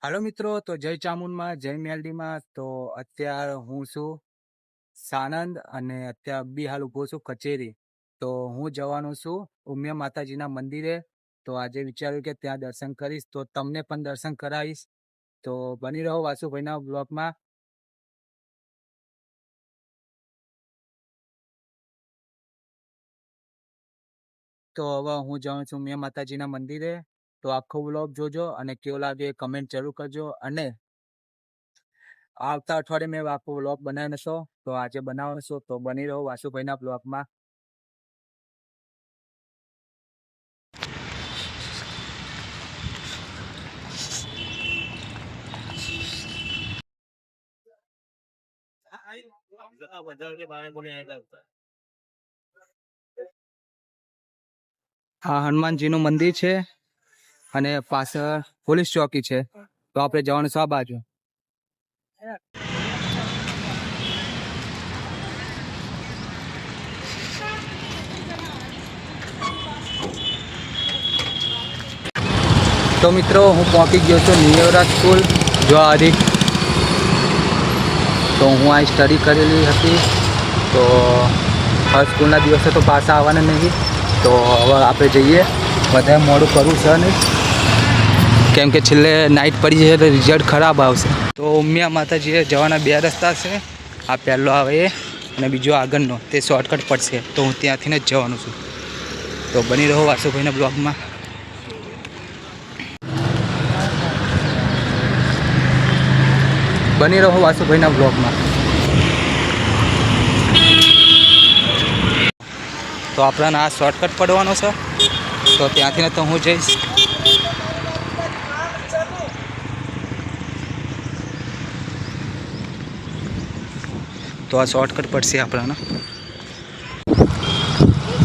હાલો મિત્રો, તો જય ચામુંડમાં જય મેલડીમાં. તો અત્યારે હું છું સાણંદ અને અત્યારે બી હાલ ઊભો છું કચેરી. તો હું જવાનું છું ઉમિયા માતાજીના મંદિરે. તો આજે વિચાર્યું કે ત્યાં દર્શન કરીશ, તો તમને પણ દર્શન કરાવીશ. તો બની રહો વાસુભાઈના બ્લોગમાં. તો હવે હું જાઉં છું ઉમિયા માતાજીના મંદિરે. તો આખો બ્લોગ જોજો અને કેવો લાગે એ કમેન્ટ જરૂર કરજો. અને આવતા અઠવાડિયે મેં આખો બ્લોગ બનાવ્યો છો, તો આજે બનાવવાનો છો. તો બની રહો વાસુભાઈના બ્લોગમાં. આ હનુમાનજીનું મંદિર છે અને પાછળ પોલીસ ચોકી છે. તો આપણે જવાનું છે આ બાજુ. તો મિત્રો, હું પહોંચી ગયો છું નિયવરા સ્કૂલ જોવારી. તો હું આ સ્ટડી કરેલી હતી. તો હવે સ્કૂલના દિવસે તો પાછા આવવાના નહીં. તો હવે આપણે જઈએ. વધારે મોડું કરવું છે નહીં, કેમ કે છેલ્લે નાઇટ પડી જશે તો રિઝલ્ટ ખરાબ આવશે. તો ઉમિયા માતાજીએ જવાના બે રસ્તા છે. આ પહેલો આવે એ અને બીજો આગળનો, તે શોર્ટકટ પડશે. તો હું ત્યાંથી જ જવાનું છું. તો બની રહો વાસુભાઈના બ્લોગમાં. બની રહો વાસુભાઈના બ્લોગમાં. તો આપણાને આ શોર્ટકટ પડવાનો છે, તો ત્યાંથી તો હું જઈશ. તો આ શોર્ટકટ પડશે આપણાને.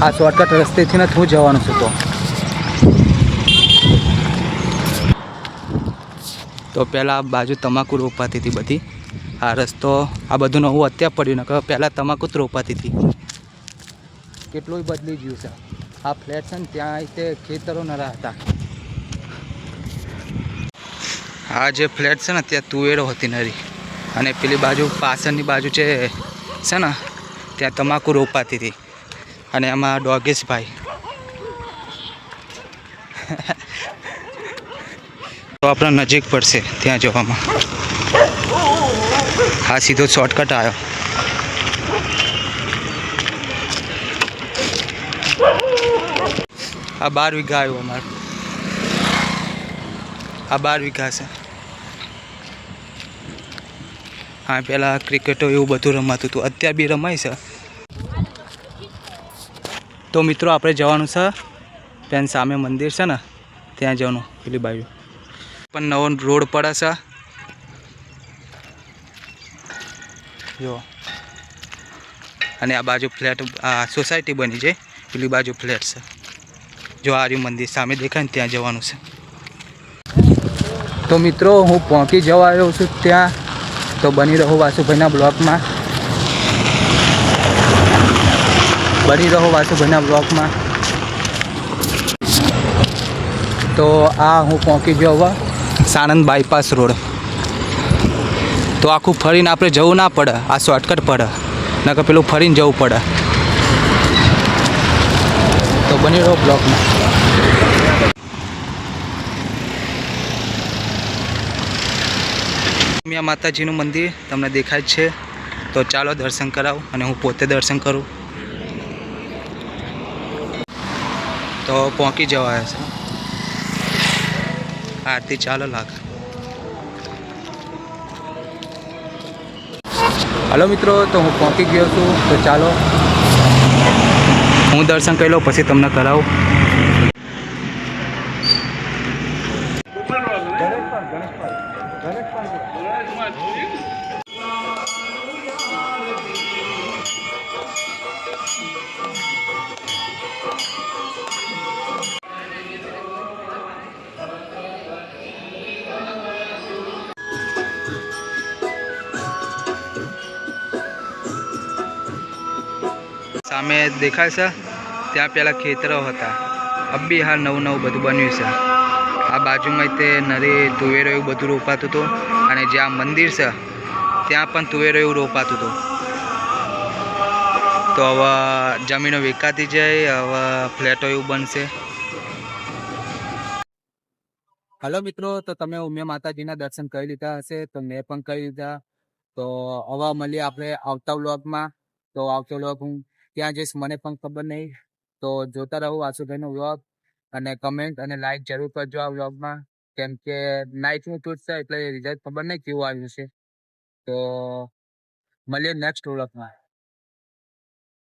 આ શોર્ટકટ રસ્તેથી જ હું જવાનું છું. તો પહેલાં આ બાજુ તમાકુ રોપાતી હતી બધી. આ રસ્તો આ બધું નવું અત્યારે પડ્યું ને, પહેલાં તમાકુ જ રોપાતી હતી. કેટલું બદલી ગયું છે. આ ફ્લેટ છે ને, ત્યાં તે ખેતરો ન હતા. આ જે ફ્લેટ છે ને, ત્યાં તુવેરો હતી નરી. અને પેલી બાજુ પાછળની બાજુ છે ને, ત્યાં તમાકુ રોપાતી હતી. અને એમાં ડોગેશભાઈ તો આપણે નજીક પડશે ત્યાં જવામાં. હા, સીધો શોર્ટકટ આવ્યો. આ 12 વીઘા આવ્યું અમારું. આ 12 વીઘા છે. હા, પહેલાં ક્રિકેટો એવું બધું રમાતું હતું, અત્યારે બી રમાય છે. તો મિત્રો, આપણે જવાનું છે ત્યાં સામે મંદિર છે ને, ત્યાં જવાનું. પેલી બાજુ પણ નવો રોડ પડે છે જો. અને આ બાજુ ફ્લેટ, આ સોસાયટી બની છે. પેલી બાજુ ફ્લેટ છે જો. આ રહ્યું મંદિર સામે દેખાય ને, ત્યાં જવાનું છે. તો મિત્રો, હું પહોંચી જવા આવ્યો છું ત્યાં. તો બની રહો વાસુભાઈના બ્લોગમાં. બની રહો વાસુભાઈના બ્લોગમાં. તો આ હું પહોંચી ગયો હવે સાણંદ બાયપાસ રોડ. તો આખું ફરીને આપણે જવું ના પડે, આ શોર્ટકટ પડે, નકર પેલું ફરીને જવું પડે. તો બની રહો બ્લોગમાં. ઉમિયા માતાજીનું મંદિર તમને દેખાય છે. તો ચાલો દર્શન કરાવું અને હું પોતે દર્શન કરું. તો પહોંચી જવાય છે. આરતી ચાલો લાગે. હલો મિત્રો, તો હું પહોંચી ગયો છું. તો ચાલો હું દર્શન કરી લઉં, પછી તમને કરાવું. સામે દેખાય છે ત્યાં પહેલાં ખેતરો હતા. અબ બી હાલ નવું નવું બધું બન્યું છે. આ બાજુમાં તે નરી તુવેરો એવું બધું રોપાતું હતું અને જ્યાં મંદિર છે ત્યાં પણ તુવેરો એવું રોપાતું હતું. તો હવે જમીનો વેચાતી જાય, હવે ફ્લેટો એવું બનશે. હલો મિત્રો, તો તમે ઉમિયા માતાજીના દર્શન કરી લીધા હશે, તો મેં પણ કરી લીધા. તો હવે મળીએ આપણે આવતા વ્લોગમાં. તો આવતો વ્લોગ હું ત્યાં જઈશ, મને પણ ખબર નહીં. તો જોતા રહો વાસુભાઈનો વ્લોગ અને કમેન્ટ અને લાઈક જરૂર કરજો આ વ્લોગમાં, કેમ કે નાઇટનું શૂટ છે એટલે રિઝલ્ટ ખબર નહીં કેવું આવ્યું છે. તો મળીએ નેક્સ્ટ વ્લોગમાં.